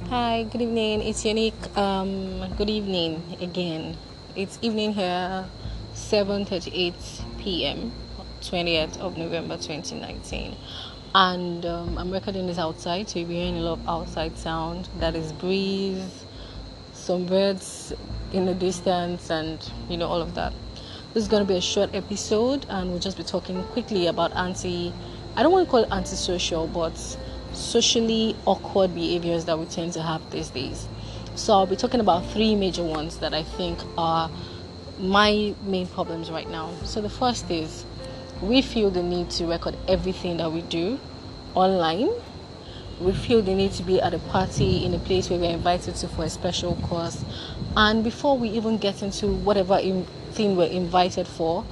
Hi, good evening. It's Unique. Good evening again. It's evening here, 7:38 p.m., 20th of November 2019. And I'm recording this outside, so you'll be hearing a lot of outside sound. That is breeze, some birds in the distance, and all of that. This is going to be a short episode, and we'll just be talking quickly about I don't want to call it antisocial, but socially awkward behaviors that we tend to have these days. So I'll be talking about three major ones that I think are my main problems right now. So the first is we feel the need to record everything that we do online. We feel the need to be at a party in a place where we're invited to for a special cause. And before we even get into whatever thing we're invited for,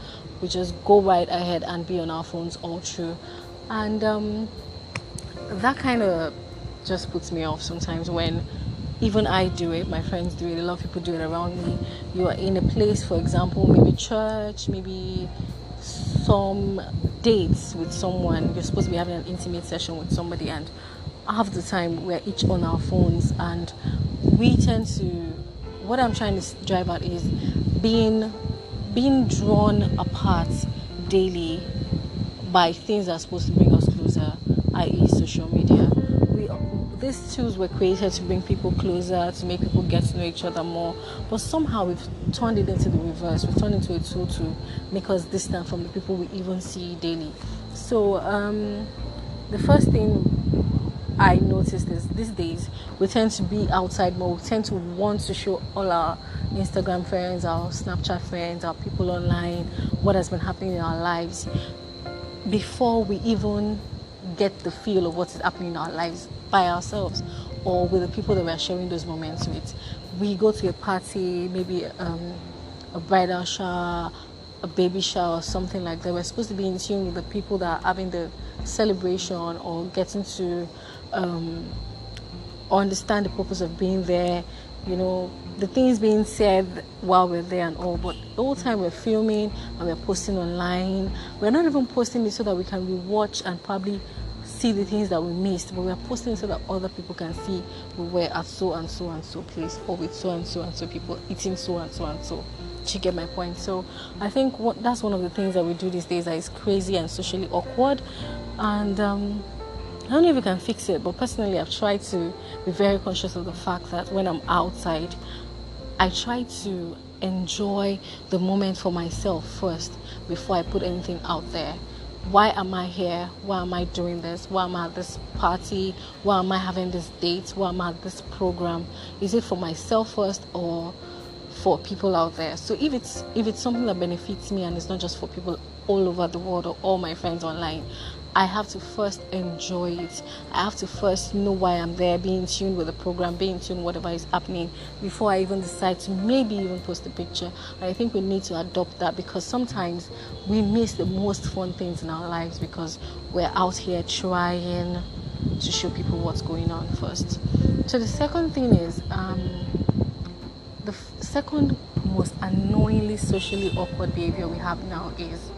we just go right ahead and be on our phones all through. And that kind of just puts me off sometimes when even I do it, my friends do it, a lot of people do it around me. You are in a place, for example, maybe church, maybe some dates with someone. You're supposed to be having an intimate session with somebody, and half the time we're each on our phones, and we tend to, what I'm trying to drive at is being drawn apart daily by things that are supposed to bring us closer, i.e. social media. These tools were created to bring people closer, to make people get to know each other more, but somehow we've turned it into the reverse. We've turned it into a tool to make us distant from the people we even see daily. So the first thing I noticed is these days we tend to be outside more. We tend to want to show all our Instagram friends, our Snapchat friends, our people online, what has been happening in our lives before we even get the feel of what is happening in our lives by ourselves or with the people that we're sharing those moments with. We go to a party, maybe a bridal shower, a baby shower, or something like that. We're supposed to be in tune with the people that are having the celebration or getting to understand the purpose of being there, the things being said while we're there and all. But the whole time we're filming and we're posting online. We're not even posting it so that we can rewatch and probably see the things that we missed, but we're posting it so that other people can see we were at so and so and so place, or with so and so people eating so and so and so. You get my point? So I think that's one of the things that we do these days that is crazy and socially awkward. And I don't know if you can fix it, but personally I've tried to be very conscious of the fact that when I'm outside, I try to enjoy the moment for myself first before I put anything out there. Why am I here? Why am I doing this? Why am I at this party? Why am I having this date? Why am I at this program? Is it for myself first or for people out there? So if it's something that benefits me and it's not just for people all over the world or all my friends online, I have to first enjoy it. I have to first know why I'm there, be in tune with the program, be in tune with whatever is happening before I even decide to maybe even post a picture. And I think we need to adopt that because sometimes we miss the most fun things in our lives because we're out here trying to show people what's going on first. So the second thing is, the second most annoyingly socially awkward behavior we have now is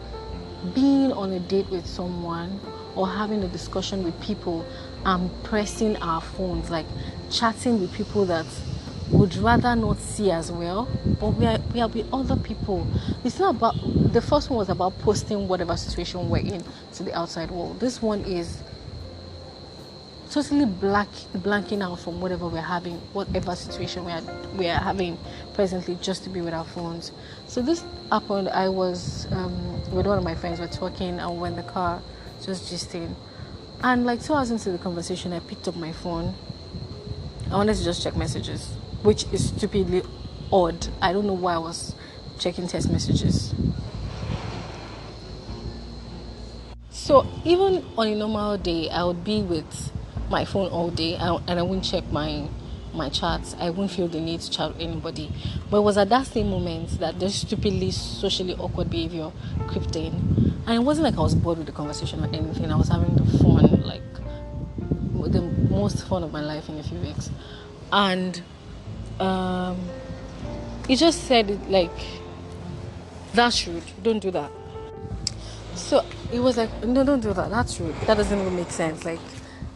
being on a date with someone or having a discussion with people and pressing our phones, like chatting with people that would rather not see as well, but we are with other people. It's not about, the first one was about posting whatever situation we're in to the outside world. This one is totally blanking out from whatever we're having, whatever situation we are having presently, just to be with our phones. So this happened. I was with one of my friends. We're talking, and we're in the car, just gisting. And like 2 hours into the conversation, I picked up my phone. I wanted to just check messages, which is stupidly odd. I don't know why I was checking text messages. So even on a normal day, I would be with my phone all day and I wouldn't check my chats. I wouldn't feel the need to chat with anybody. But it was at that same moment that this stupidly socially awkward behavior crept in. And it wasn't like I was bored with the conversation or anything. I was having the fun, like the most fun of my life in a few weeks. And he just said it like, that's rude, don't do that. So it was like, no, don't do that. That's rude. That doesn't even make sense. Like,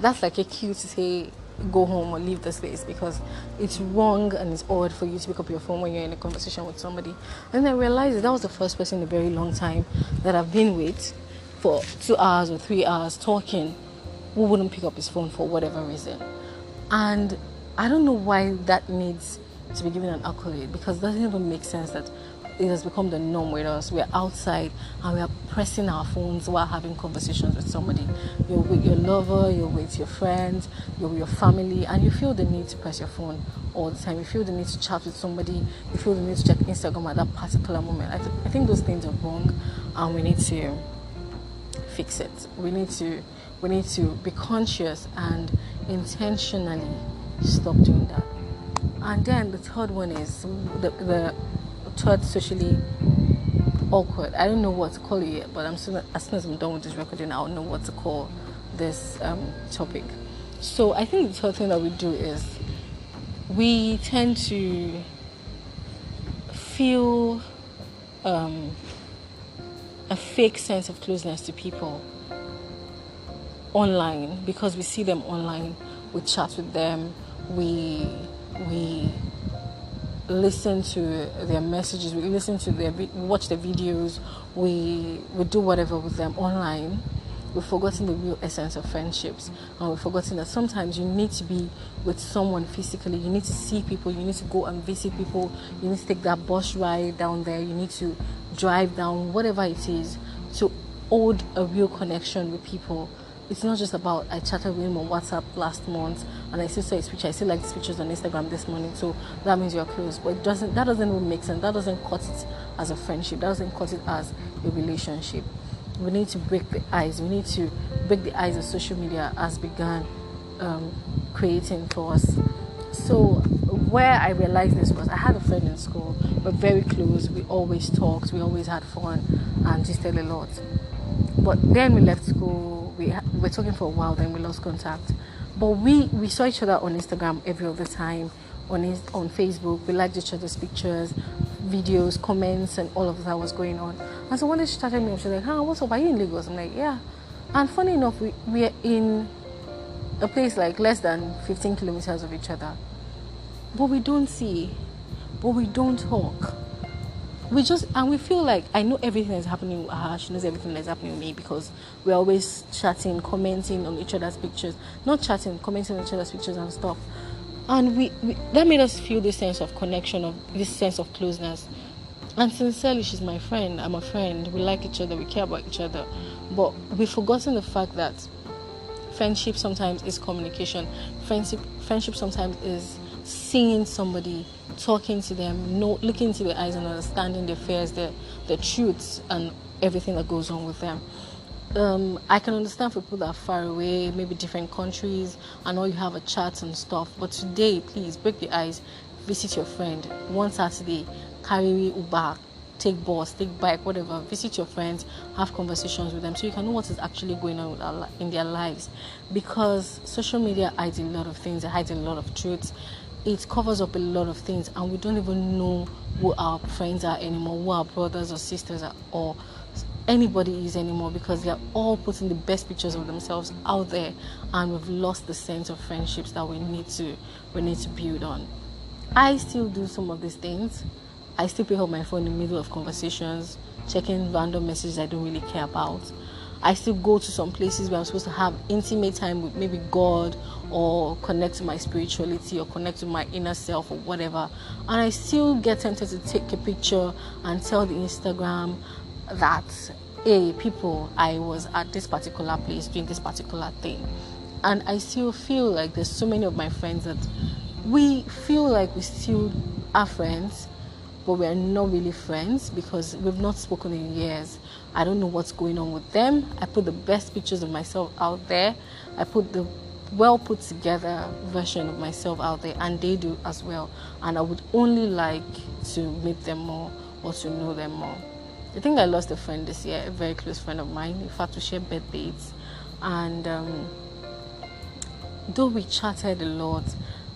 that's like a cue to say, go home or leave this place, because it's wrong and it's odd for you to pick up your phone when you're in a conversation with somebody. And I realized that was the first person in a very long time that I've been with for 2 hours or 3 hours talking who wouldn't pick up his phone for whatever reason. And I don't know why that needs to be given an accolade, because it doesn't even make sense that it has become the norm with us. We're outside and we are pressing our phones while having conversations with somebody. You're with your lover, you're with your friends, you're with your family, and you feel the need to press your phone all the time. You feel the need to chat with somebody. You feel the need to check Instagram at that particular moment. I think those things are wrong, and we need to fix it. We need to be conscious and intentionally stop doing that. And then the third one is the third socially awkward. I don't know what to call it yet, but as soon as I'm done with this recording, I'll know what to call this topic. So I think the third thing that we do is we tend to feel a fake sense of closeness to people online, because we see them online, we chat with them, we listen to their messages, we watch their videos, we do whatever with them online. We've forgotten the real essence of friendships, and we've forgotten that sometimes you need to be with someone physically. You need to see people, you need to go and visit people, you need to take that bus ride down there, you need to drive down, whatever it is, to hold a real connection with people. It's not just about, I chatted with him on WhatsApp last month and I still saw his picture, I still like his pictures on Instagram this morning, so that means you're close. But that doesn't even make sense. That doesn't cut it as a friendship. That doesn't cut it as a relationship. We need to break the ice. We need to break the ice that social media has begun creating for us. So where I realized this was, I had a friend in school. We're very close. We always talked. We always had fun and just a lot. But then we left school. We were talking for a while. Then we lost contact. But we saw each other on Instagram every other time, on Facebook. We liked each other's pictures, videos, comments, and all of that was going on. And so one day she started me, she was like, what's up? Are you in Lagos? I'm like, yeah. And funny enough, we are in a place like less than 15 kilometers of each other. But we don't see, but we don't talk. We feel like I know everything that's happening with her, she knows everything that's happening with me, because we're always chatting, commenting on each other's pictures. Not chatting, commenting on each other's pictures and stuff. And we that made us feel this sense of connection, of this sense of closeness. And sincerely, she's my friend, I'm a friend, we like each other, we care about each other. But we've forgotten the fact that friendship sometimes is communication. Friendship sometimes is seeing somebody, talking to them, looking into their eyes and understanding their fears, their truths, and everything that goes on with them. I can understand for people that are far away, maybe different countries, and all you have a chat and stuff. But today, please break the ice, visit your friend one Saturday, carry Uber, take bus, take bike, whatever. Visit your friends, have conversations with them, so you can know what is actually going on in their lives. Because social media hides a lot of things, it hides a lot of truths. It covers up a lot of things, and we don't even know who our friends are anymore, who our brothers or sisters are, or anybody is anymore, because they're all putting the best pictures of themselves out there, and we've lost the sense of friendships that we need to build on. I still do some of these things. I still pick up my phone in the middle of conversations, checking random messages I don't really care about. I still go to some places where I'm supposed to have intimate time with maybe God, or connect to my spirituality, or connect to my inner self, or whatever. And I still get tempted to take a picture and tell the Instagram that, hey, people, I was at this particular place doing this particular thing. And I still feel like there's so many of my friends that we feel like we still are friends, but we're not really friends, because we've not spoken in years. I don't know what's going on with them. I put the best pictures of myself out there. I put the well put together version of myself out there, and they do as well. And I would only like to meet them more, or to know them more. I think I lost a friend this year, a very close friend of mine. In fact, we share birthdays. And though we chatted a lot,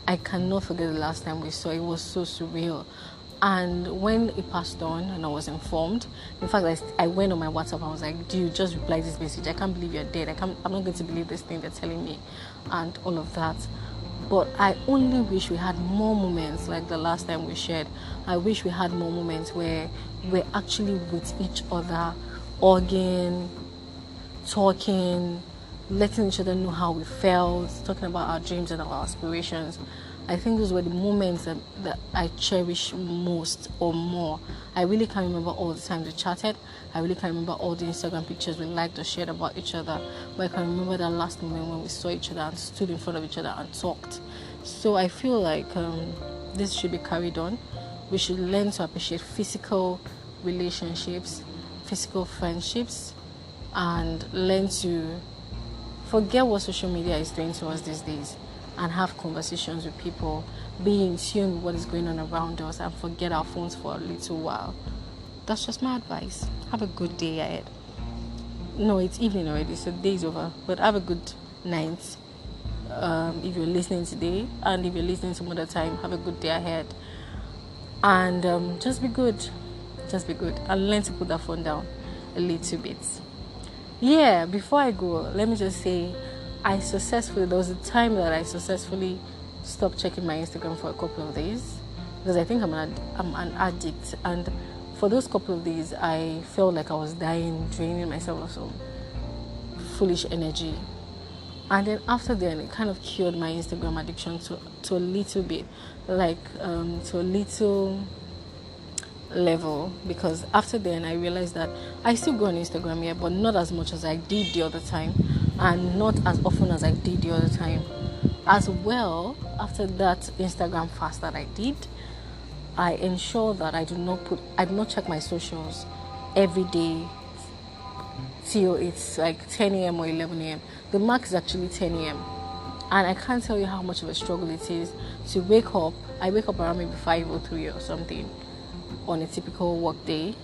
I cannot forget the last time we saw. It was so surreal. And when it passed on and I was informed, in fact, I went on my WhatsApp and I was like, dude, just reply this message. I can't believe you're dead. I'm not going to believe this thing they're telling me, and all of that. But I only wish we had more moments like the last time we shared. I wish we had more moments where we're actually with each other, hugging, talking, letting each other know how we felt, talking about our dreams and our aspirations. I think those were the moments that I cherish most or more. I really can't remember all the times we chatted. I really can't remember all the Instagram pictures we liked or shared about each other. But I can remember that last moment when we saw each other and stood in front of each other and talked. So I feel like this should be carried on. We should learn to appreciate physical relationships, physical friendships, and learn to forget what social media is doing to us these days and have conversations with people, be in tune with what is going on around us, and forget our phones for a little while. That's just my advice. Have a good day ahead. No, it's evening already, so the day's over. But have a good night if you're listening today, and if you're listening some other time, have a good day ahead. And just be good. Just be good. And learn to put that phone down a little bit. Yeah, before I go, let me just say there was a time that I successfully stopped checking my Instagram for a couple of days because I think I'm an addict, and for those couple of days I felt like I was dying, draining myself of some foolish energy. And then after then, it kind of cured my Instagram addiction to a little bit, like to a little level, because after then I realized that I still go on Instagram here, but not as much as I did the other time, and not as often as I did the other time. As well, after that Instagram fast that I did, I ensure that I do not check my socials every day till it's like 10 a.m. or 11 a.m. The mark is actually 10 a.m. And I can't tell you how much of a struggle it is to wake up. I wake up around maybe 5:03 or something on a typical work day,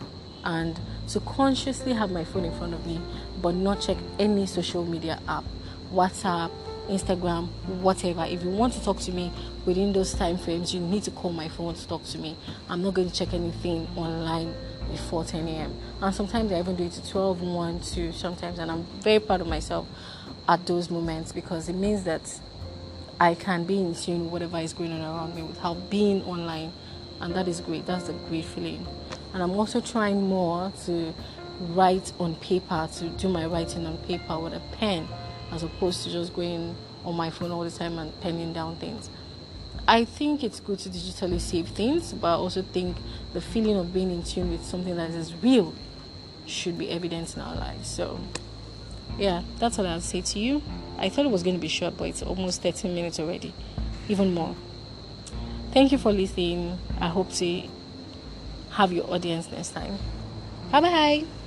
and to consciously have my phone in front of me but not check any social media app, WhatsApp, Instagram, whatever. If you want to talk to me within those time frames, you need to call my phone to talk to me. I'm not going to check anything online before 10 a.m. And sometimes I even do it to 12, 1, 2 sometimes, and I'm very proud of myself at those moments, because it means that I can be in tune with whatever is going on around me without being online. And that is great. That's a great feeling. And I'm also trying more to write on paper, to do my writing on paper with a pen, as opposed to just going on my phone all the time and penning down things. I think it's good to digitally save things, but I also think the feeling of being in tune with something that is real should be evident in our lives. So, yeah, that's all I'll say to you. I thought it was going to be short, but it's almost 13 minutes already, even more. Thank you for listening. I hope to have your audience next time. Bye-bye.